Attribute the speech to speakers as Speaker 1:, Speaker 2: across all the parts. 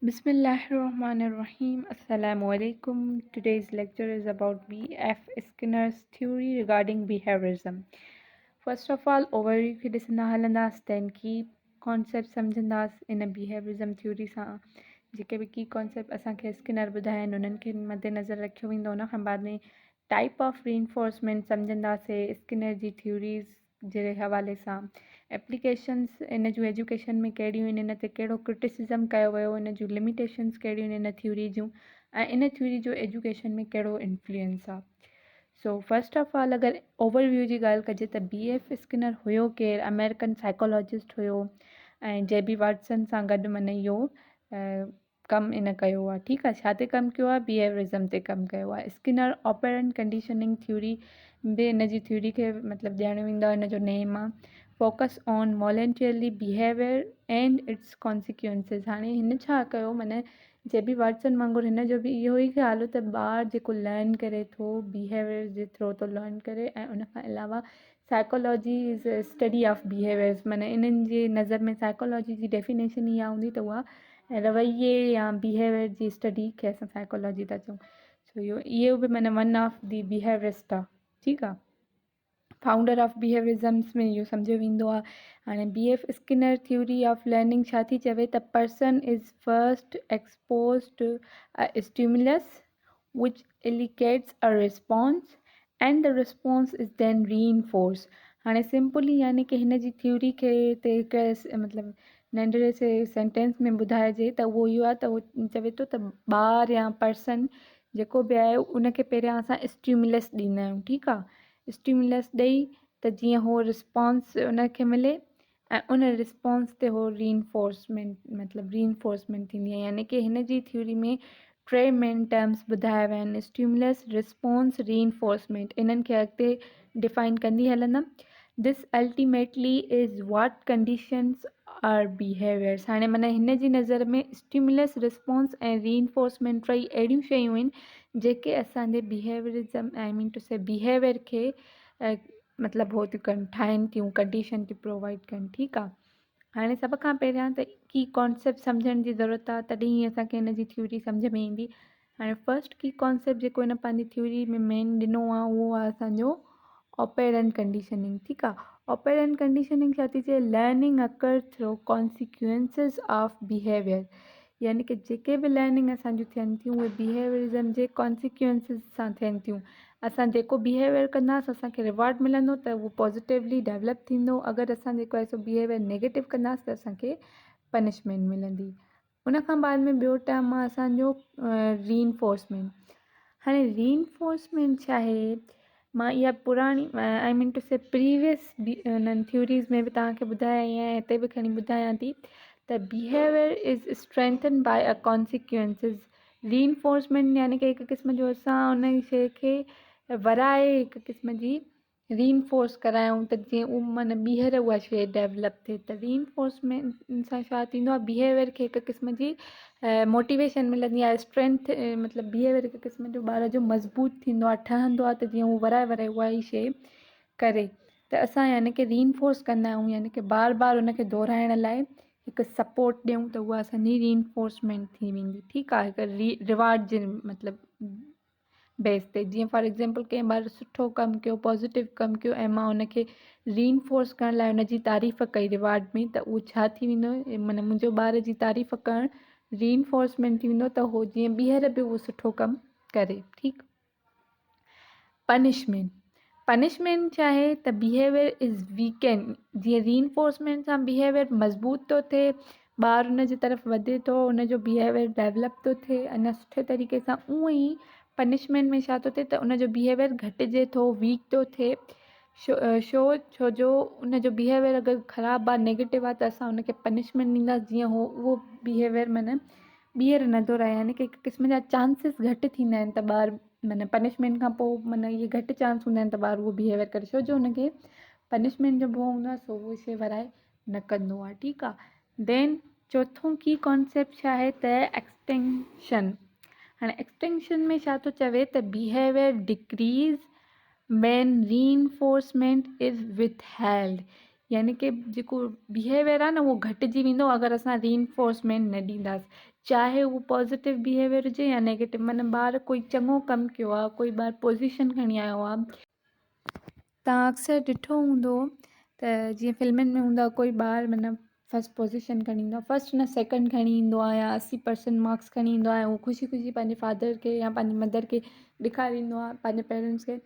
Speaker 1: Bismillahirrahmanirrahim. Assalamu alaikum. Today's lecture is about B.F. Skinner's theory regarding behaviorism. First of all, overview खे ॾिसंदा हलंदासीं, then key concept सम्झंदासीं इन behaviorism theory सां जेके बि की कॉन्सेप्ट असांखे स्किनर ॿुधाया आहिनि उन्हनि खे मद्देनज़र रखियो वेंदो। उन खां बाद में टाइप ऑफ रीइंफोर्समेंट सम्झंदासीं स्किनर जी थ्योरीज़ जे हवाले सां। एप्लीकेशन्स इन जूं एजुकेशन में कहिड़ियूं आहिनि, इन ते कहिड़ो क्रिटिसिज़म कयो वियो, इन जूं लिमिटेशन्स कहिड़ियूं आहिनि इन थ्योरी जूं, ऐं इन थ्योरी जो एजुकेशन में कहिड़ो इन्फ्लुएंस आहे। सो फस्ट ऑफ ऑल अगरि ओवरव्यू जी ॻाल्हि कजे त B.F. स्किनर हुयो केरु, अमेरिकन साइकोलॉजिस्ट हुयो ऐं J.B. वाटसन सां गॾु माने इहो कमु इन कयो आहे। ठीकु आहे, छा ते कमु कयो आहे? बिहेवियरिज़म ते कमु कयो आहे। स्किनर ऑपरेंट कंडीशनिंग थ्योरी बि इन जी थ्योरी खे मतिलबु ॾियणु वेंदो आहे। इन जो नेम आहे focus on voluntarily behaviour and it's consequences. हाणे हिन छा कयो, माने J.B. वाटसन वांगुरु हिन जो बि इहो ई ख़्यालु त ॿारु जेको लर्न करे थो बिहेवियर जे थ्रू थो लर्न करे, ऐं उन खां अलावा psychology is study of behaviours. माने इन्हनि जे नज़र में साइकोलॉजी जी डेफिनेशन इहा हूंदी त उहा रवैये या बिहेवियर जी स्टडी खे असां साइकोलॉजी था चऊं। सो इहो बि माने वन ऑफ दी बिहेवियरिस्ट आहे। ठीकु आहे, फाउंडर ऑफ बिहेवियरिज़म्स में इहो सम्झो वेंदो आहे। हाणे B.F. Skinner theory of learning छा थी चवे त person is first expose to a stimulus which elicits a response and the response is then reinforce. हाणे सिंपली यानी कि हिन जी थ्योरी खे ते हिकु मतिलबु नंढड़े से सेंटेंस में ॿुधाइजे त उहो इहो आहे त उहो चवे थो त ॿारु या पर्सन जेको बि आहे उनखे पहिरियां असां स्टिमुलस ॾींदा आहियूं। ठीकु आहे, स्टिमुलस ॾेई त जीअं उहो रिस्पॉन्स उनखे मिले ऐं उन रिस्पॉन्स ते उहो रीइंफोर्समेंट मतिलबु रीइंफोर्समेंट थींदी आहे। यानी कि हिन जी थ्योरी में टे मेन टर्म्स ॿुधाया विया आहिनि, स्टिमुलस, रिस्पॉन्स, रीइंफोर्समेंट। इन्हनि खे अॻिते डिफाइन कंदी हलंदमि। This ultimately is what conditions our behaviours. हाणे माना हिन जी नज़र में स्टिमुलस, रिस्पॉन्स ऐं रीइंफोर्समेंट टई अहिड़ियूं शयूं आहिनि जेके असांजे बिहेवियरिज़म आई मीन टू से बिहेवियर खे मतिलबु हो थियूं कनि, ठाहिनि थियूं, कंडीशन थियूं प्रोवाइड कनि। ठीकु आहे, हाणे सभ खां पहिरियां त की कॉन्सेप्ट सम्झण जी ज़रूरत आहे, तॾहिं ई असांखे हिन जी थ्योरी सम्झ में ईंदी। हाणे फस्ट की कॉन्सेप्ट जेको हिन पंहिंजी थ्योरी में मेन ॾिनो आहे उहो आहे असांजो ऑपरेंट कंडीशनिंग। ठीकु आहे, ऑपरेंट कंडीशनिंग छा थी चए, learning occur through consequences of behaviour. यानी कि जेके बि लर्निंग असांजूं थियनि थियूं उहे बिहेवियरिज़म जे कॉन्सिक्वेंसिस सां थियनि थियूं। असां जेको बिहेवियर कंदासीं असांखे रिवॉर्ड मिलंदो त उहो पॉज़िटिवली डेवलप थींदो। अगरि असां जेको आहे सो बिहेवियर नेगेटिव कंदासीं त असांखे पनिशमेंट मिलंदी। उन खां बाद में ॿियो टर्म आहे असांजो रीइंफोर्समेंट। हाणे रीइंफोर्समेंट छा आहे, मां इहा पुराणी आई मीन टू से प्रीवियस उन्हनि थ्योरीज़ में बि तव्हांखे ॿुधाया ई ऐं हिते बि खणी ॿुधायां थी त behaviour is strengthen by a consequences. Reinforcement यानी कि हिकु क़िस्म जो असां उन शइ खे वराए हिकु क़िस्म जी रीइंफोर्स करायूं त जीअं उहो माना ॿीहर उहा शइ डेवलप थिए। त रीइंफोर्समेंट सां छा थींदो आहे, बिहेवियर खे हिकु क़िस्म जी मोटिवेशन मिलंदी आहे, स्ट्रेंथ मतिलबु बिहेवियर हिकु क़िस्म जो ॿार जो मज़बूत थींदो आहे, ठहंदो आहे त जीअं उहो वराए वराए उहा ई शइ करे। त असां यानी कि रीइंफोर्स कंदा आहियूं, यानी कि बार बार उनखे दोहराइण लाइ हिकु सपोर्ट ॾियूं त उहा असांजी रीइंफोर्समेंट थी वेंदी। ठीकु आहे, हिकु रिवार्ड जे मतिलबु बेस ते। जीअं फॉर एग्ज़ाम्पल कंहिं ॿार सुठो कमु कयो, पॉज़िटिव कमु कयो ऐं मां उनखे रीइंफोर्स करण लाइ उनजी तारीफ़ कई रिवार्ड में, त उहो छा थी वेंदो, माना मुंहिंजो ॿार जी तारीफ़ करणु रीइंफोर्समेंट थी वेंदो त उहो जीअं ॿीहर बि उहो सुठो कमु करे। ठीकु, पनिशमेंट छा आहे त बिहेवियर इज़ वीकेंड। जीअं रीइंफोर्समेंट सां बिहेवियर मज़बूत थो थिए, ॿारु उन जी तरफ़ वधे थो, उनजो बिहेवियर डेवलप थो थिए अञा सुठे तरीक़े सां। उअं ई पनिशमेंट में छा थो थिए त उनजो बिहेवियर घटिजे थो, वीक थो थिए। छो जो उनजो बिहेवियर अगरि ख़राबु आहे, नेगेटिव आहे, त असां उनखे पनिशमेंट ॾींदासीं जीअं उहो बिहेवियर माना ॿीहर न दोहराए। यानी कि हिकु क़िस्म जा चांसिस घटि थींदा आहिनि त ॿारु माना पनिशमेंट खां पोइ माना इहे घटि चांस हूंदा आहिनि त ॿारु उहो बिहेवियर करे, छो जो हुनखे पनिशमेंट जो भउ हूंदो आहे, सो उहो शइ वराए न कंदो आहे। ठीकु आहे, देन चोथों की कॉन्सेप्ट छा आहे त एक्सटेंशन। हाणे एक्सटेंशन में छा थो चवे त behaviour decrease when reinforcement is withheld. यानी कि जेको बिहेवियर आहे न उहो घटिजी वेंदो अगरि असां रीइंफोर्समेंट न ॾींदासीं। चाहे उहो पॉज़िटिव बिहेवियर हुजे या नेगेटिव। माना ॿार कोई चङो कमु कयो आहे, कोई ॿार पोज़ीशन खणी आयो आहे। तव्हां अक्सर ॾिठो हूंदो त जीअं फिल्मनि में हूंदो आहे, कोई ॿार माना फस्ट पोज़ीशन खणी ईंदो आहे, फस्ट न सेकंड खणी ईंदो आहे या 80% मार्क्स खणी ईंदो आहे, ऐं ख़ुशी ख़ुशी पंहिंजे फादर खे या पंहिंजी मदर खे ॾेखारींदो आहे, पंहिंजे पेरेंट्स खे।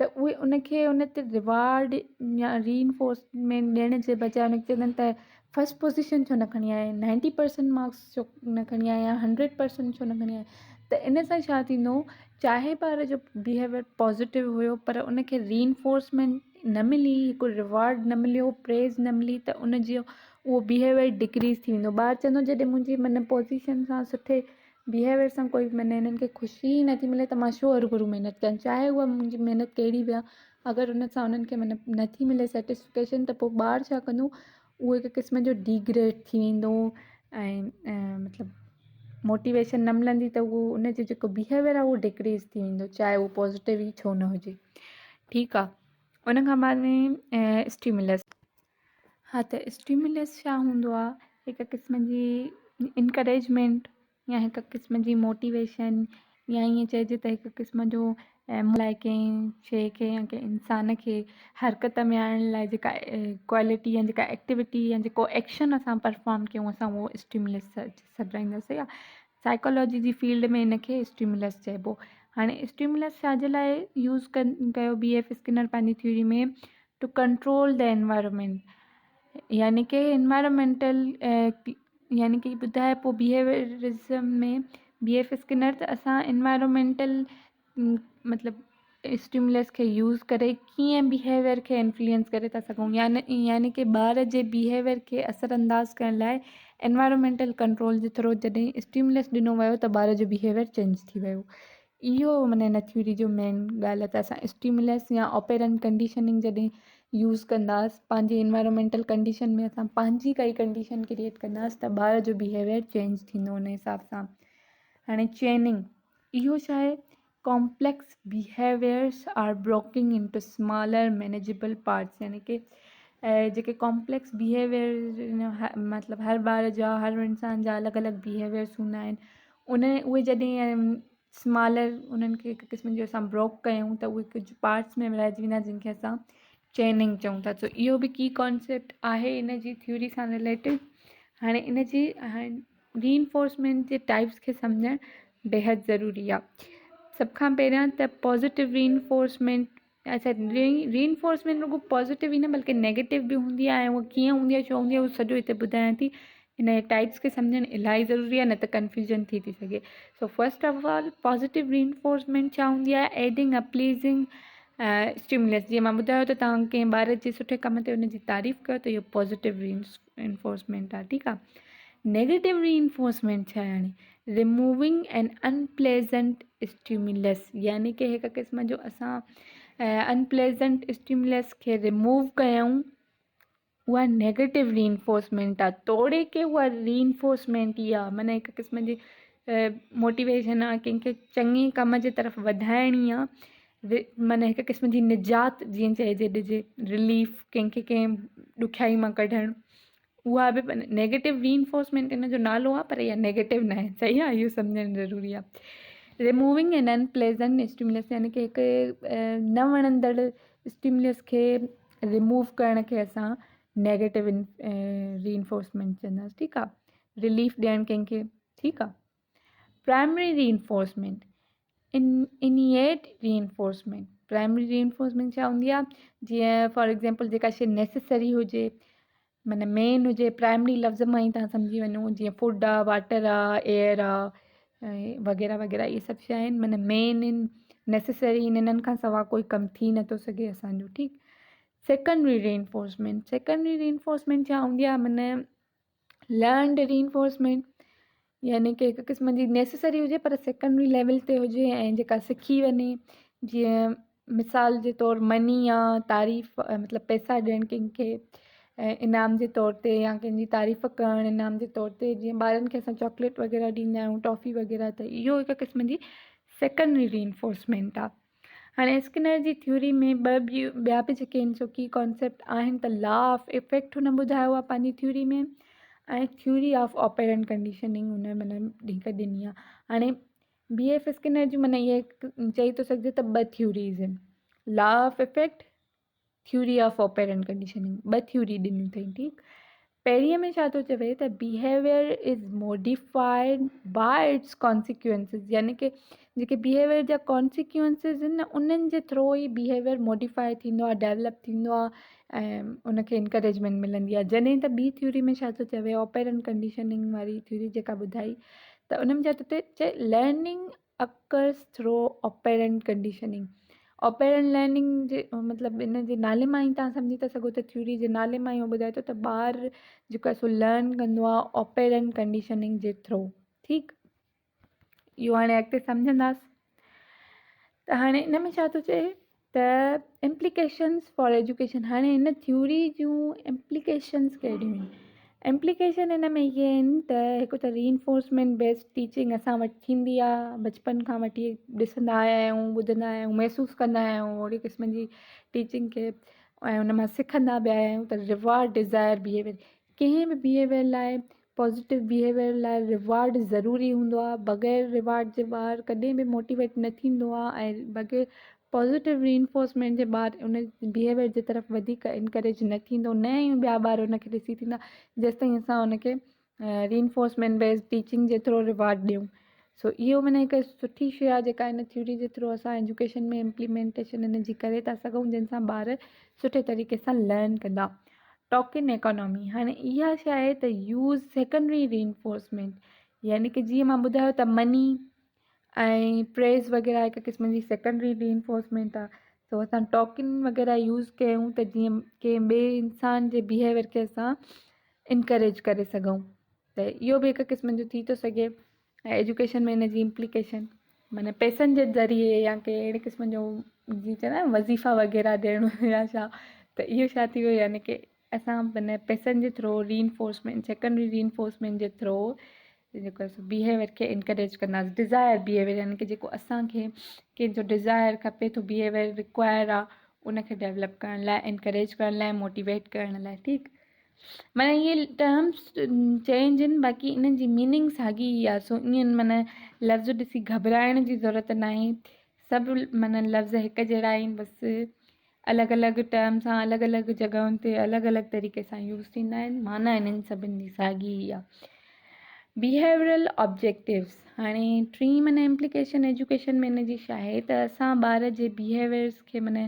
Speaker 1: त उहे उनखे उन ते रिवार्ड या रीइंफोर्समेंट ॾियण जे बजाए उनखे चवंदा आहिनि त फस्ट पोज़ीशन छो न खणी आए, 90% मार्क्स छो न खणी आए या 100% छो न खणी आए। त इन सां छा थींदो, चाहे ॿार जो बिहेवियर पॉज़िटिव हुयो पर उनखे रीइंफोर्समेंट न मिली, हिकु रिवार्ड न मिलियो, प्रेज़ न मिली, त उन जो उहो बिहेवियर डिक्रीज़ थी वेंदो। ॿार चवंदो जॾहिं मुंहिंजी मन पोज़ीशन सां सुठे बिहेवियर सां कोई माना हिननि खे ख़ुशी ई नथी मिले त मां छो हरूभरू महिनत कयां, चाहे उहा मुंहिंजी महिनत कहिड़ी बि आहे। अगरि उन सां उन्हनि खे माना नथी मिले सेटिस्फिकेशन, त पोइ ॿार छा कंदो, उहो हिकु क़िस्म जो डिग्रेड थी वेंदो ऐं मतिलबु मोटिवेशन न मिलंदी त उहो उनजो जेको बिहेवियर आहे उहो डिक्रीज़ थी वेंदो, चाहे उहो पॉज़िटिव ई छो न हुजे। ठीकु आहे। उन खां बाद में स्टिमुलस। हा, त स्टिमुलस छा हूंदो आहे, हिकु क़िस्म जी इनकरेजमेंट या हिकु क़िस्म जी मोटिवेशन, या ईअं चइजे त हिकु क़िस्म जो लाइ कंहिं शइ खे या कंहिं इंसान खे हरकत में आणण लाइ जेका क्वालिटी या जेका एक्टिविटी या जेको एक्शन असां परफॉर्म कयूं, असां उहो स्टिमुलस सॾाईंदासीं। या साइकोलॉजी जी फील्ड में इनखे स्टिमुलस चइबो। हाणे स्टिमुलस छाजे लाइ यूज़ कयो BF स्किनर पंहिंजी थ्योरी में, टू कंट्रोल द एनवायरनमेंट, यानी कि एनवायरमेंटल यानी कि ॿुधाए पोइ बिहेवियरिज़म में BF स्किनर त असां एनवायरमेंटल मतिलबु स्टिमुलस खे यूज़ करे कीअं बिहेवियर खे इन्फ्लुएंस करे था सघूं, यानी कि ॿार जे बिहेवियर खे असरअंदाज़ करण लाइ एनवायरमेंटल कंट्रोल जे थ्रू जॾहिं स्टिमुलस ॾिनो वियो त ॿार जो बिहेवियर चेंज थी वियो। इहो माना हिन थ्योरी जो मेन ॻाल्हि आहे। त असां स्टिमुलस या ऑपेरेंट कंडीशनिंग जॾहिं यूज़ कंदासीं पंहिंजी एनवायरमेंटल कंडीशन में, असां पंहिंजी काई कंडीशन क्रिएट कंदासीं त ॿार जो बिहेवियर चेंज थींदो उन हिसाब सां। हाणे चेनिंग, इहो छा आहे, complex behaviours are broken into smaller manageable parts, यानी कि जेके कॉम्प्लेक्स बिहेवियर मतिलबु हर ॿार जा, हर इंसान जा अलॻि अलॻि बिहेवियर्स हूंदा आहिनि, उहे जॾहिं स्मॉलर उन्हनि खे हिकु क़िस्म जो असां ब्रोक कयूं त उहे कुझु पार्ट्स में विरहाइजी वेंदा जंहिंखे असां चेनिंग चऊं था। त इहो बि की कॉन्सेप्ट आहे इन जी थ्योरी सां रिलेटिड। हाणे इन जी रीइंफोर्समेंट जे टाइप्स खे सम्झणु बेहदि ज़रूरी आहे। सभ खां पहिरियां त पॉज़िटिव रीइंफोर्समेंट, अच्छा रीइंफोर्समेंट रुॻो पॉज़िटिव ई न बल्कि नेगेटिव बि हूंदी आहे, ऐं उहा कीअं हूंदी आहे, छो हूंदी आहे, उहो सॼो हिते ॿुधायां थी। इन टाइप्स खे सम्झणु इलाही ज़रूरी आहे, न त कन्फ्यूजन थी सघे। So first of all positive reinforcement छा हूंदी आहे, एडिंग अ प्लीज़िंग स्टिमुलस। जीअं मां ॿुधायो त तव्हां कंहिं ॿार जे सुठे कम ते उनजी तारीफ़ कयो त इहो पॉज़िटिव रीइंफोर्समेंट आहे। ठीकु आहे। नेगेटिव रीइंफोर्समेंट छा आहे, हाणे रिमूविंग एन अनप्लेज़ेंट स्टिमुलस, यानी कि हिकु क़िस्म जो असां अनप्लेज़ेंट स्टिमुलस खे रिमूव कयूं, उहा नेगेटिव रीइंफोर्समेंट आहे। तोड़े के उहा रीइंफोर्समेंट ई आहे, माना हिकु क़िस्म जी मोटिवेशन आहे, कंहिंखे चङे कम जे तरफ़ वधाइणी आहे, माना हिकु क़िस्म जी निजात जीअं चइजे ॾिजे, रिलीफ, कंहिंखे कंहिं ॾुखियाई मां कढणु, उहा बि नेगेटिव रीइंफोर्समेंट इन जो नालो आहे, पर इहा नेगेटिव न आहे। सही आहे, इहो सम्झणु ज़रूरी आहे। रिमूविंग एन अनप्लेज़ेंट स्टिमुलस, यानी कि हिकु न वणंदड़ स्टिमुलस खे रिमूव करण खे असां नेगेटिव रीइंफोर्समेंट चवंदासीं। ठीकु आहे। रिलीफ ॾियणु कंहिंखे। ठीकु आहे। Primary reinforcement, innate reinforcement. Primary reinforcement छा हूंदी आहे, जीअं फॉर एग्ज़ाम्पल जेका शइ नेसेसरी हुजे, माना मेन हुजे, प्राइमरी लफ़्ज़ मां ई तव्हां सम्झी वञो, जीअं फूड आहे, वाटर आहे, एयर आहे, वग़ैरह वग़ैरह, इहे सभु शइ आहिनि, माना मेन आहिनि, नेसेसरी, इन्हनि खां सवाइ कोई कमु थी नथो सघे असांजो। ठीकु। सेकेंडरी रीइंफोर्समेंट, सेकेंडरी रीइंफोर्समेंट छा हूंदी आहे, माना लर्नड रीइंफोर्समेंट, यानी कि हिकु क़िस्म जी नेसेसरी हुजे पर सेकेंडरी लेवल ते हुजे ऐं जेका सिखी वञे। जीअं मिसाल जे तौरु मनी आहे, तारीफ़ मतिलबु पैसा ॾियणु कंहिंखे इनाम जे तौर ते, या कंहिंजी तारीफ़ करणु इनाम जे तौर ते, जीअं ॿारनि खे असां चॉकलेट वग़ैरह ॾींदा आहियूं, टॉफ़ी वग़ैरह, त इहो हिकु क़िस्म जी सेकेंडरी रीइंफोर्समेंट आहे। हाणे स्किनर जी थ्योरी में ॿिया बि जेके आहिनि सो की कॉन्सेप्ट आहिनि, त लॉ ऑफ इफेक्ट हुन ॿुधायो आहे पंहिंजी थ्योरी में, ऐं थ्योरी ऑफ ऑपरेंट कंडीशनिंग हुन माना हिकु ॾिनी आहे। हाणे BF स्किनर जूं माना इहे चई थो सघिजे त 2 थ्योरीज़ आहिनि, law of effect, theory of operant conditioning, 2 theory ॾिनियूं अथई। ठीकु, पहिरीं में छा थो चवे त behaviour is modified by its consequences, यानी कि जेके बिहेवियर जा कॉन्सिक्वेंसिस आहिनि न उन्हनि जे थ्रू ई बिहेवियर मोडिफाई थींदो आहे, डेवलप थींदो आहे ऐं उनखे इंकरेजमेंट मिलंदी आहे। जॾहिं त ॿी थ्योरी में छा थो चवे, ऑपरेंट कंडीशनिंग वारी थ्योरी जेका ॿुधाई, त उन में छा थो चए learning occurs through operant conditioning. Operant learning जे मतिलबु इन जे नाले मां ई तव्हां सम्झी था सघो त थ्योरी जे नाले मां ई उहो ॿुधाए थो त ॿारु जेको आहे सो लर्न कंदो आहे ऑपरेंट कंडीशनिंग जे थ्रू। ठीकु, इहो हाणे अॻिते सम्झंदासीं। त हाणे इन में छा थो चए त इम्प्लीकेशन्स फॉर एजुकेशन। हाणे हिन थ्योरी जूं इम्प्लीकेशन्स कहिड़ियूं आहिनि? इम्प्लीकेशन हिन में इहे आहिनि त हिकु त रीइंफोर्समेंट बेस्ड टीचिंग असां वटि थींदी आहे, बचपन खां वठी ॾिसंदा आया आहियूं, ॿुधंदा आया आहियूं, महसूसु कंदा आया आहियूं ओहिड़े क़िस्म जी टीचिंग खे, ऐं उन मां सिखंदा बि आया आहियूं। त रिवार्ड डिज़ायर बिहेवियर, कंहिं बि बिहेवियर लाइ, पॉज़िटिव बिहेवियर लाइ रिवार्ड ज़रूरी हूंदो आहे। बग़ैर रिवार्ड जे ॿारु कॾहिं बि मोटिवेट न थींदो आहे, ऐं बग़ैर पॉज़िटिव रीइंफोर्समेंट जे ॿारु उन बिहेवियर जे तरफ़ वधीक इनकरेज न थींदो, न ई ॿिया ॿार उनखे ॾिसी थींदा जेसिताईं असां उनखे रीइंफोर्समेंट बेस्ड टीचिंग जे थ्रू रिवार्ड ॾियूं। सो इहो माना हिकु सुठी शइ आहे जेका इन थ्योरी जे थ्रू असां एजुकेशन में इम्प्लीमेंटेशन इन जी करे था सघूं, जंहिंसां ॿार सुठे तरीक़े सां लर्न कंदा। टॉकिन इकोनॉमी, हाणे इहा छा आहे त यूज़ सेकेंडरी रीइंफोर्समेंट, यानी कि जीअं मां ॿुधायो त मनी ऐं प्रेज़ वग़ैरह हिकु क़िस्म जी सेकेंडरी रीइंफोर्समेंट आहे। सो असां टॉकिन वग़ैरह यूज़ कयूं त जीअं कंहिं ॿिए इंसान जे बिहेवियर खे असां इनकरेज करे सघूं, त इहो बि हिकु क़िस्म जो थी थो सघे। ऐं एजुकेशन में इन जी इम्प्लीकेशन माना पैसनि जे ज़रिए या कंहिं अहिड़े क़िस्म जो जीअं चवंदा आहियूं वज़ीफ़ा वग़ैरह ॾियणो या छा, त इहो छा थी वियो, यानी कि असां माना पैसनि जे थ्रू रीइंफोर्समेंट, सेकेंडरी रीइंफोर्समेंट जे थ्रू जेको आहे बिहेवियर खे इनकरेज कंदासीं। डिज़ायर बिहेवियर, यानी कि जेको असांखे कंहिंजो डिज़ायर खपे थो, बिहेवियर रिक्वायर आहे, उनखे डेवलप करण लाइ, इनकरेज करण लाइ, मोटिवेट करण लाइ। ठीकु, माना इहे टर्म्स चेंज आहिनि, बाक़ी इन्हनि जी मीनिंग साॻी ई आहे। सो ईअं माना लफ़्ज़ ॾिसी घबराइण जी ज़रूरत न आहे, सभु माना लफ़्ज़ हिकु जहिड़ा आहिनि, बसि अलॻि अलॻि टर्म सां अलॻि अलॻि जॻहियुनि ते अलॻि अलॻि तरीक़े सां यूज़ थींदा आहिनि, माना इन्हनि सभिनी जी साॻी ई आहे। बिहेवियरल ऑब्जेक्टिव्स, हाणे टी माना इम्प्लीकेशन एजुकेशन में इन जी छा आहे त असां ॿार जे बिहेवियर्स खे माना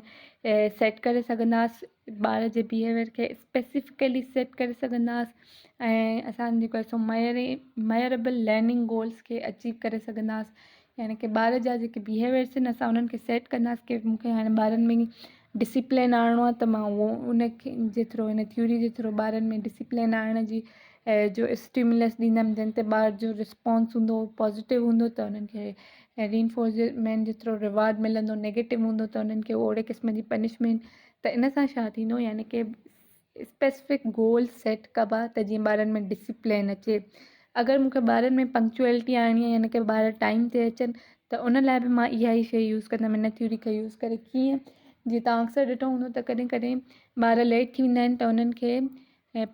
Speaker 1: सेट करे सघंदासीं, ॿार जे बिहेवियर खे स्पेसिफिकली सेट करे सघंदासीं, ऐं असां जेको आहे सो मेयरेबल लर्निंग गोल्स खे अचीव करे सघंदासीं। यानी कि ॿार जा जेके बिहेवियर्स आहिनि असां उन्हनि खे सेट कंदासीं कि मूंखे हाणे ॿारनि में डिसिप्लिन आणणो आहे, त मां उहो उनखे जे थ्रू, इन थ्योरी जे थ्रू ॿारनि में डिसिप्लिन आणण जी जो स्टिमुलस ॾींदमि, जंहिं ते ॿार जो रिस्पॉन्स हूंदो पॉज़िटिव हूंदो त उन्हनि खे रीइंफोर्समेंट जे थ्रू रिवार्ड मिलंदो, नेगेटिव हूंदो त उन्हनि खे ओहिड़े क़िस्म जी पनिशमेंट। त इन सां छा थींदो, यानी कि स्पेसिफिक गोल सेट कबा त जीअं ॿारनि में डिसिप्लिन अचे। अगरि मूंखे ॿारनि में पंक्चुअलिटी आणणी आहे, यानी कि ॿार टाइम ते अचनि, त उन लाइ बि मां इहा ई शइ यूज़ कंदमि, इन थ्योरी खे यूज़ करे। कीअं, जीअं तव्हां अक्सर ॾिठो हूंदो त कॾहिं कॾहिं ॿार लेट थी वेंदा आहिनि त उन्हनि खे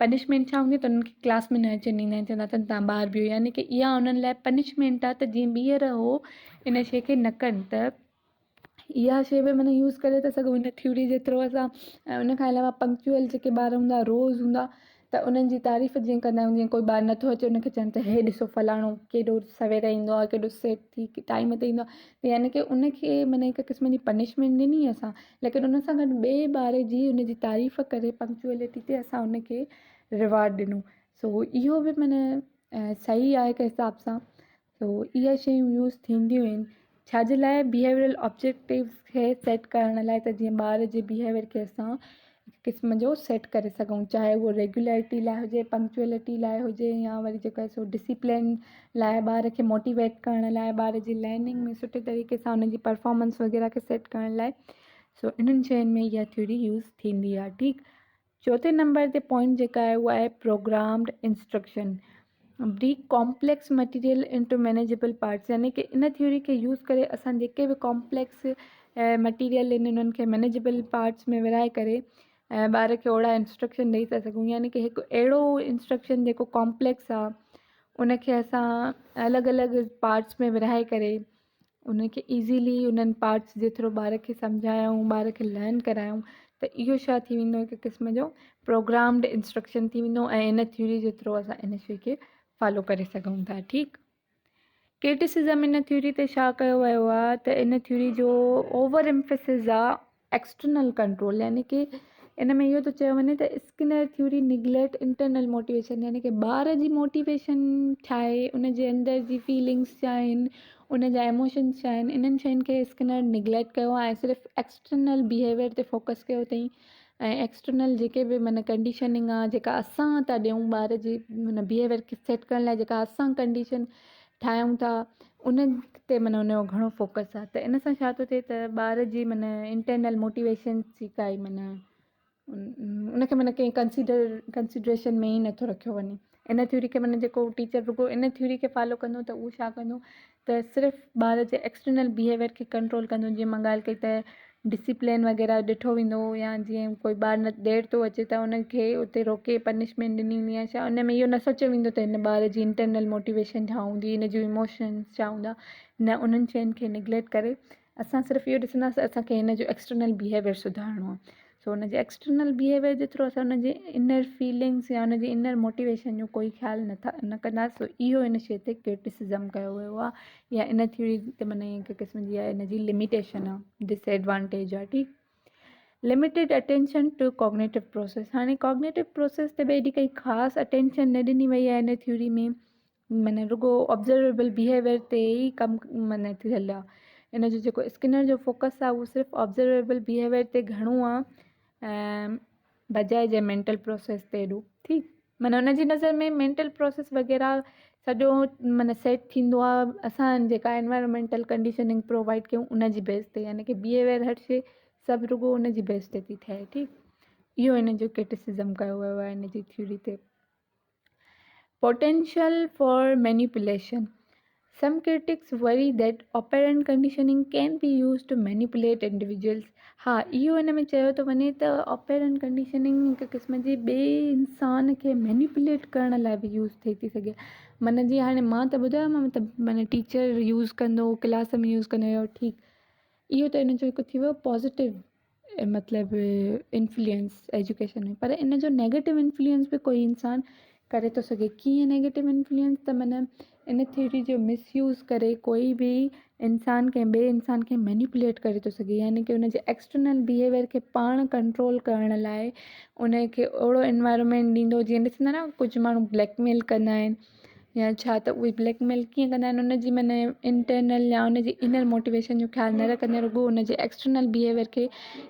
Speaker 1: पनिशमेंट छा हूंदी आहे त उन्हनि खे क्लास में न अचनि ॾींदा आहिनि, चवंदा अथनि तव्हां ॿाहिरि बीहो, यानी कि इहा उन्हनि लाइ पनिशमेंट आहे त जीअं ॿीहर हो इन शइ खे न कनि। त इहा शइ बि माना यूज़ करे था सघूं इन थ्योरी जे थ्रू असां। ऐं उन खां अलावा पंक्चुअल जेके ॿार हूंदा, रोज़ हूंदा, त उन्हनि जी तारीफ़ जीअं कंदा आहियूं, जीअं कोई ॿारु नथो अचे उनखे चवनि त हे ॾिसो फलाणो केॾो सवेर ईंदो आहे, केॾो सेट थी टाइम ते ईंदो आहे, त यानी कि उनखे माना हिकु क़िस्म जी पनिशमेंट ॾिनी असां, लेकिन उन सां गॾु ॿिए ॿार जी उनजी तारीफ़ करे पंक्चुअलिटी ते असां उनखे रिवार्ड ॾिनो। सो इहो बि माना सही आहे हिकु हिसाब सां। सो इहा शयूं यूज़ थींदियूं आहिनि छाजे लाइ, बिहेवियरल ऑब्जेक्टिव्स खे सेट करण लाइ, त जीअं ॿार जे बिहेवियर खे असां क़िस्म जो सेट करे सघूं, चाहे उहो रेगुलरिटी लाइ हुजे, पंक्चुअलिटी लाइ हुजे, या वरी जेको आहे सो डिसिप्लिन लाइ, ॿार खे मोटिवेट करण लाइ, ॿार जी लर्निंग में सुठे तरीक़े सां उनजी परफॉर्मेंस वग़ैरह खे सेट करण लाइ। सो इन्हनि शयुनि में इहा थ्योरी यूज़ थींदी आहे। ठीकु, चौथे नंबर ते पॉइंट जेका आहे उहा आहे programmed instruction, break complex material into manageable parts, यानी कि इन थ्योरी खे यूज़ करे असां जेके बि कॉम्प्लेक्स मटीरियल आहिनि उन्हनि खे मैनेजेबल पार्ट्स में विराए करे ऐं ॿार खे ओड़ा इंस्ट्रक्शन ॾेई था सघूं, यानी की हिकु अहिड़ो इंस्ट्रक्शन जेको कॉम्प्लेक्स आहे उनखे असां अलॻि अलॻि पार्ट्स में विरहाए करे उनखे ईज़ीली उन्हनि पार्ट्स जे थ्रू ॿार खे सम्झायूं, ॿार खे लर्न करायूं, त इहो छा थी वेंदो, हिकु क़िस्म जो प्रोग्राम्ड इंस्ट्रक्शन थी वेंदो ऐं इन थ्योरी जे थ्रू असां इन शइ खे फॉलो करे सघूं था। ठीकु। क्रिटिसिज़म इन थ्योरी ते छा कयो वियो आहे त इन थ्योरी जो ओवर एम्फेसिस आहे एक्सटर्नल कंट्रोल, यानी की इन में इहो थो चयो वञे त Skinner theory neglect internal motivation, यानी की ॿार जी मोटिवेशन छा आहे, उन जे अंदरि जी फीलिंग्स छा आहिनि, उन जा इमोशन्स छा आहिनि, इन्हनि शयुनि खे स्किनर निगलेक्ट कयो आहे ऐं सिर्फ़ु एक्सटर्नल बिहेवियर ते फोकस कयो अथई। ऐं एक्सटर्नल जेके बि माना कंडीशनिंग आहे जेका असां था ॾियूं ॿार जी माना बिहेवियर खे सेट करण लाइ, जेका असां कंडीशन ठाहियूं था, उन ते माना उनजो घणो फोकस आहे। त इन सां छा थो थिए त ॿार जी माना इंटरनल मोटिवेशन जी काई माना उनखे माना कंहिं कंसिडरेशन में ई नथो रखियो वञे। इन थ्योरी खे माना जेको टीचर रुगो इन थ्योरी खे फॉलो कंदो त उहो छा कंदो त सिर्फ़ु ॿार जे एक्सटर्नल बिहेवियर खे कंट्रोल कंदो। जीअं मां ॻाल्हि कई त डिसिप्लिन वग़ैरह ॾिठो वेंदो, या जीअं कोई ॿार न देरि थो अचे त उनखे उते रोके पनिशमेंट ॾिनी वेंदी आहे, छा उन में इहो न सोचियो वेंदो त हिन ॿार जी इंटरनल मोटिवेशन छा हूंदी, इन जूं इमोशन्स छा हूंदा। न, उन्हनि शयुनि खे निगलेक्ट करे असां सिर्फ़ु इहो ॾिसंदासीं असांखे हिन जो एक्सटर्नल बिहेवियर सुधारिणो आहे। सो हुन जे एक्सटर्नल बिहेवियर जे थ्रू असां हुन जे इनर फीलिंग्स या हुन जी इनर मोटिवेशन जो कोई ख़्यालु न कंदासीं। सो इहो इन शइ ते क्रिटिसिज़म कयो वियो आहे, या इन थ्योरी ते माना हिकु क़िस्म जी आहे इन जी लिमिटेशन आहे, डिसएडवांटेज आहे। ठीकु। Limited attention to cognitive process. हाणे कॉग्निटिव प्रोसेस ते बि एॾी काई ख़ासि अटेंशन न ॾिनी वई आहे इन थ्योरी में, माना रुगो ऑब्ज़र्वेबल बिहेवियर ते ई कमु माना थियल आहे। इन जो जेको स्किनर जो फोकस आहे उहो सिर्फ़ु ऑब्ज़र्वेबल बिहेवियर ते घणो आहे ऐं बजाए जे मेंटल प्रोसेस ते एॾो। ठीकु। माना उन जी नज़र में मेंटल प्रोसेस वग़ैरह सॼो माना सेट थींदो आहे असां जेका एनवायरमेंटल कंडीशनिंग प्रोवाइड कयूं उन जी बेस ते, यानी की बिहेवियर हर शइ सभु रुगो उन जी बेस ते थी थिए। ठीकु। इहो इन जो क्रिटिसिज़म कयो वियो आहे इन जी थ्योरी ते। Potential for manipulation. Some critics worry that operant conditioning can be used to manipulate individuals. हा, इहो इन में चयो थो वञे त ऑपरेंट कंडीशनिंग हिकु क़िस्म जी ॿिए इंसान खे मैनिपुलेट करण लाइ बि यूज़ थिए थी सघे। माना जीअं हाणे मां त ॿुधायो मतिलबु माना टीचर यूज़ कंदो, क्लास में यूज़ कंदो हुयो, ठीकु। इहो त इन जो हिकु थी वियो पॉज़िटिव मतिलबु इन्फ्लुएंस एजुकेशन में, पर इन जो नेगेटिव इन्फ्लुएंस बि कोई इंसान करे थो सघे। कीअं नेगेटिव इन्फ्लुएंस, त माना इन थ्योरी जो मिसयूज़ करे कोई बि इंसान कंहिं ॿिए इंसान खे मैनिपुलेट करे थो सघे, यानी की उन जे एक्सटर्नल बिहेवियर खे पाण कंट्रोल करण लाइ उनखे अहिड़ो एनवायरनमेंट ॾींदो। जीअं ॾिसंदा न कुझु माण्हू ब्लैकमेल कंदा आहिनि या छा, त उहे ब्लैकमेल कीअं कंदा आहिनि, उन जी माना इंटरनल या उन जी इनर मोटिवेशन जो ख़्यालु न रखंदा, रुगो उन जे एक्सटर्नल बिहेवियर खे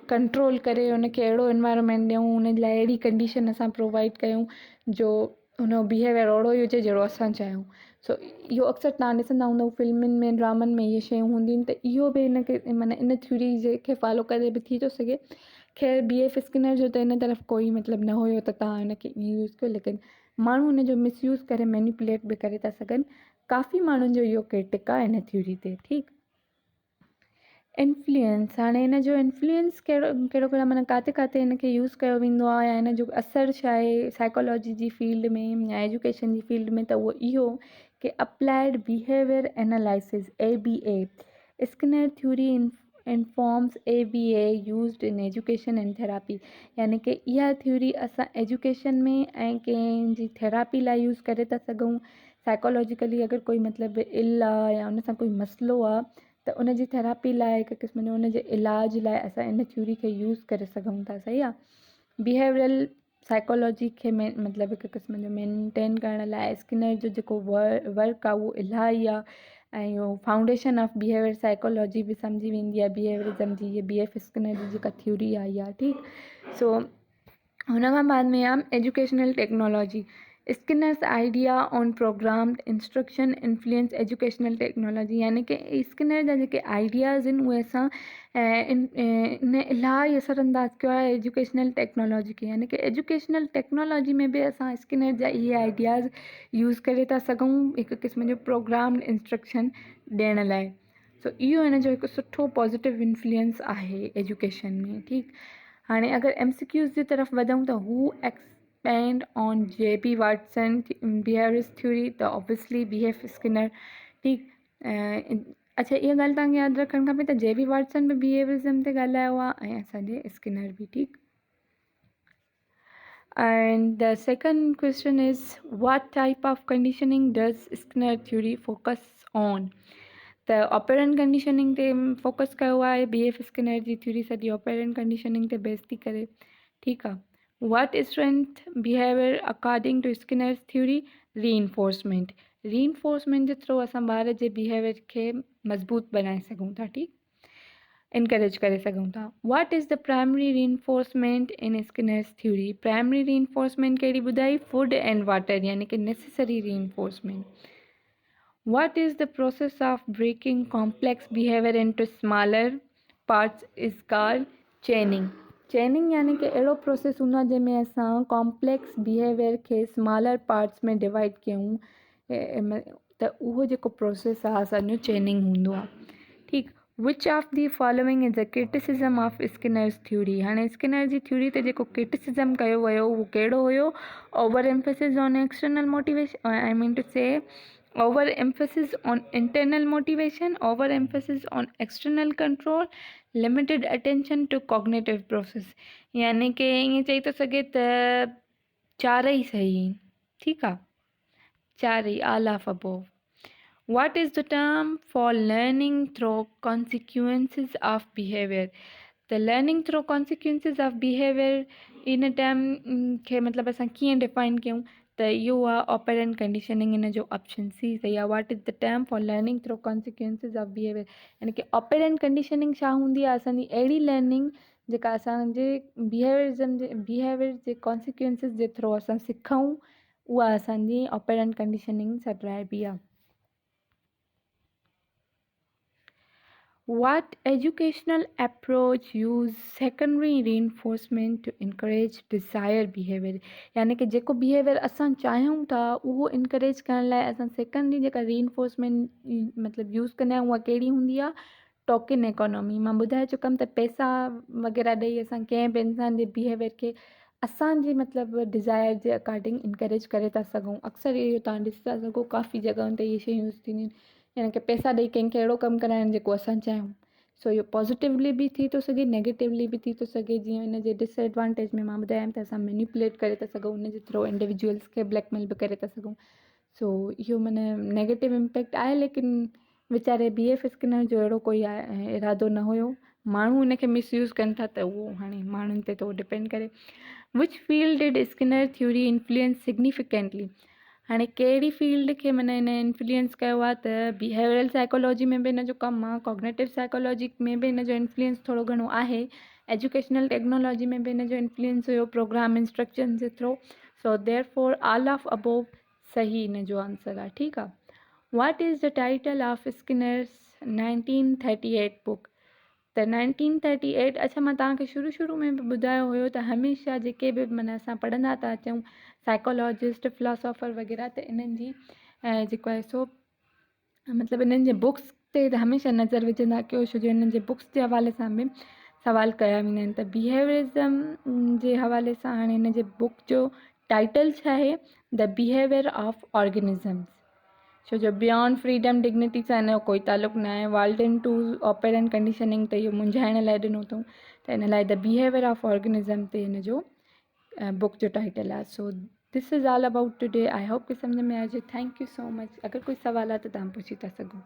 Speaker 1: कंट्रोल करे उनखे अहिड़ो एनवायरनमेंट ॾियूं, उन लाइ अहिड़ी कंडीशन असां प्रोवाइड कयूं जो हुनजो बिहेवियर ओड़ो ई हुजे जहिड़ो असां चाहियूं। सो इहो अक्सर तव्हां ॾिसंदा हूंदव फिल्मुनि में, ड्रामनि में इहे शयूं हूंदियूं आहिनि। त इहो बि इनखे माना इन थ्योरी जे खे फॉलो करे बि थी थो सघे। ख़ैर BF स्किनर जो त इन तरफ़ कोई मतिलबु न हुयो त तव्हां इनखे ईअं यूज़ कयो, लेकिन माण्हू इन जो मिसयूज़ करे मैनिपुलेट बि करे था सघनि। काफ़ी माण्हुनि जो इहो क्रिटिक आहे इन थ्योरी ते। ठीकु। इन्फ्लुएंस। हाणे इन जो इन्फ्लुएंस कहिड़ा माना काथे काथे इनखे यूज़ कयो वेंदो आहे, या इन जो असरु छा आहे साइकोलॉजी जी फील्ड में या एजुकेशन जी फील्ड में, त उहो इहो कि applied behaviour analysis ABA Skinner theory informs ABA used in education and therapy. यानी कि इहा थ्योरी असां एजुकेशन में ऐं कंहिंजी थेरापी लाइ यूज़ करे था सघूं। साइकोलॉजिकली अगरि कोई मतिलबु इल आहे या उन सां कोई मसइलो आहे त उन जी थेरापी लाइ हिकु क़िस्म जो उन जे इलाज लाइ असां इन थ्योरी खे यूज़ करे सघूं था। सही आहे। बिहेवियरल साइकोलॉजी खे मतिलबु हिकु क़िस्म जो मेंटेन करण लाइ स्किनर जो जेको वर्क आहे उहो इलाही आहे, ऐं इहो फाउंडेशन ऑफ बिहेवियर साइकोलॉजी बि सम्झी वेंदी आहे बिहेवियरिज़म जी। इहा BF स्किनर जी जेका थ्योरी आई आहे। ठीकु। सो हुन खां बाद में आहे educational technology. Skinner's idea on programmed instruction influence educational technology. यानी कि स्किनर जा जेके आइडियाज़ आहिनि उहे असां इन इलाही असरअंदाज़ कयो आहे एजुकेशनल टेक्नोलॉजी खे। यानी कि एजुकेशनल टेक्नोलॉजी में बि असां स्किनर जा इहे आइडियाज़ यूज़ करे था सघूं हिकु क़िस्म जो प्रोग्राम्ड इंस्ट्रक्शन ॾियण लाइ। सो इहो हिन जो हिकु सुठो पॉज़िटिव इन्फ्लुएंस आहे एजुकेशन में। ठीकु। हाणे अगरि MCQs जी तरफ़ वधूं त हू expand on JB Watson behaviours theory, त ऑब्वियसली BF स्किनर। ठीकु। अच्छा, इहा ॻाल्हि तव्हांखे यादि रखणु खपे त JB वाटसन बि बिहेवियरिज़म ते ॻाल्हायो आहे ऐं असांजे स्किनर बि। ठीकु। And the second question is, what type of conditioning does Skinner theory focus on? त ऑपरेंट कंडीशनिंग ते फोकस कयो आहे। BF स्किनर जी थ्योरी सॼी ऑपरेंट कंडीशनिंग ते बेस थी करे। ठीकु आहे। What strength behaviour according to Skinner's theory? Reinforcement. Reinforcement जे थ्रू असां ॿार जे बिहेवियर खे मज़बूत बनाए सघूं था। ठीकु, इनकरेज करे सघूं था। What is the primary reinforcement इन स्किनर्स थ्योरी? प्राइमरी रीइंफोर्समेंट कहिड़ी ॿुधाई? फूड एंड वाटर, यानी कि necessary reinforcement. What is the process of breaking complex behavior into smaller parts is called chaining. चेनिंग यानी कि अहिड़ो प्रोसेस हूंदो आहे जंहिंमें असां कॉम्प्लेक्स बिहेवियर खे स्मॉलर पार्ट्स में डिवाइड कयूं, त उहो जेको प्रोसेस आहे असांजो चेनिंग हूंदो आहे। ठीकु। Which of the following is the criticism of Skinner's theory? हाणे स्किनर जी थ्योरी ते जेको क्रिटिसिज़म कयो वियो उहो कहिड़ो हुयो? Over emphasis on external motivation, I mean to say over emphasis on internal motivation, over emphasis on external control, limited attention to cognitive process। यानी कि ईअं चई थो सघे त चारई सही। ठीकु आहे, चारई, all of above। What is the term for learning through consequences of behavior? The learning through consequences of behavior in term खे मतिलबु असां कीअं डिफाइन कयूं? त इहो आहे ऑपरेंट कंडीशनिंग, इन जो ऑप्शन सी सही आहे। What is the term for learning through consequences of behaviour? यानी कि ऑपरेंट कंडीशनिंग छा हूंदी आहे? असांजी अहिड़ी लर्निंग जेका असांजे बिहेवियर जे कॉन्सिक्वेंसिस जे थ्रू असां सिखूं, उहा असांजी ऑपरेंट कंडीशनिंग सॾाइबी आहे। What educational approach use secondary reinforcement to encourage desired behavior? यानी कि जेको बिहेवियर असां चाहियूं था उहो इनकरेज करण लाइ असां सेकेंडरी जेका रीइंफोर्समेंट मतिलबु यूज़ कंदा आहियूं उहा कहिड़ी हूंदी आहे? Token economy. मां ॿुधाए चुकमि त पैसा वग़ैरह ॾेई असां कंहिं बि इंसान जे बिहेवियर खे असांजे मतिलबु डिज़ायर जे अकॉर्डिंग इनकरेज करे था सघूं। अक्सर इहो तव्हां ॾिसी था सघो, काफ़ी जॻहियुनि ते इहे शयूं यूज़ थींदियूं आहिनि, यानी कि पैसा ॾेई कंहिंखे अहिड़ो कमु कराइणु जेको असां चाहियूं। सो इहो पॉज़िटिवली बि थी थो सघे, नेगेटिवली बि थी थो सघे। जीअं हिन जे डिसएडवांटेज में मां ॿुधायमि त असां मैनिपुलेट करे था सघूं, उन जे थ्रू इंडिविजुअल्स खे ब्लैकमेल बि करे था सघूं। सो इहो माना नेगेटिव इम्पैक्ट आहे, लेकिन वीचारे BF स्किनर जो अहिड़ो कोई इरादो न हुयो। माण्हू इनखे मिसयूज़ कनि था त उहो हाणे माण्हुनि ते थो डिपेंड करे। Which field did Skinner theory influence significantly? हाणे कहिड़ी फील्ड खे माना हिन इन्फ्लुएंस कयो आहे? त बिहेवियरल साइकोलॉजी में बि हिन जो कमु आहे, कॉग्नेटिव साइकोलॉजी में बि हिन जो इन्फ्लुएंस थोरो घणो आहे, एजुकेशनल टेक्नोलॉजी में बि हिन जो इन्फ्लुएंस हुयो programme instruction J through. So therefore all of above सही हिन जो आंसर आहे। ठीकु आहे। What is the title of Skinner's 1938 book? त 1938, अच्छा मां तव्हांखे शुरू में बि ॿुधायो हुयो त हमेशह जेके बि माना असां पढ़ंदा था अचूं साइकोलॉजिस्ट, फिलोसोफर वग़ैरह, त इन्हनि जी जेको आहे सो मतिलबु इन्हनि जे बुक्स ते हमेशह नज़र विझंदा कयो, छो जो इन्हनि जे बुक्स जे हवाले सां बि सवाल कया वेंदा आहिनि। त बिहेवियरिज़म जे हवाले सां हाणे हिन जे बुक जो टाइटल छा आहे? The behaviour of organisms. छो जो बियॉन्ड फ्रीडम डिग्निटी सां हिन जो कोई तालुक़ु न आहे। वाल्डन टू ऑपरेंट कंडीशनिंग त इहो मुंझाइण लाइ ॾिनो अथऊं, त हिन लाइ द बिहेवियर ऑफ ऑर्गेनिज़म ते हिन जो बुक जो टाइटल आहे। So this is all about today. I hope कि सम्झ में अचे। Thank you so much. अगरि कोई सवाल आहे त तव्हां पुछी था सघो।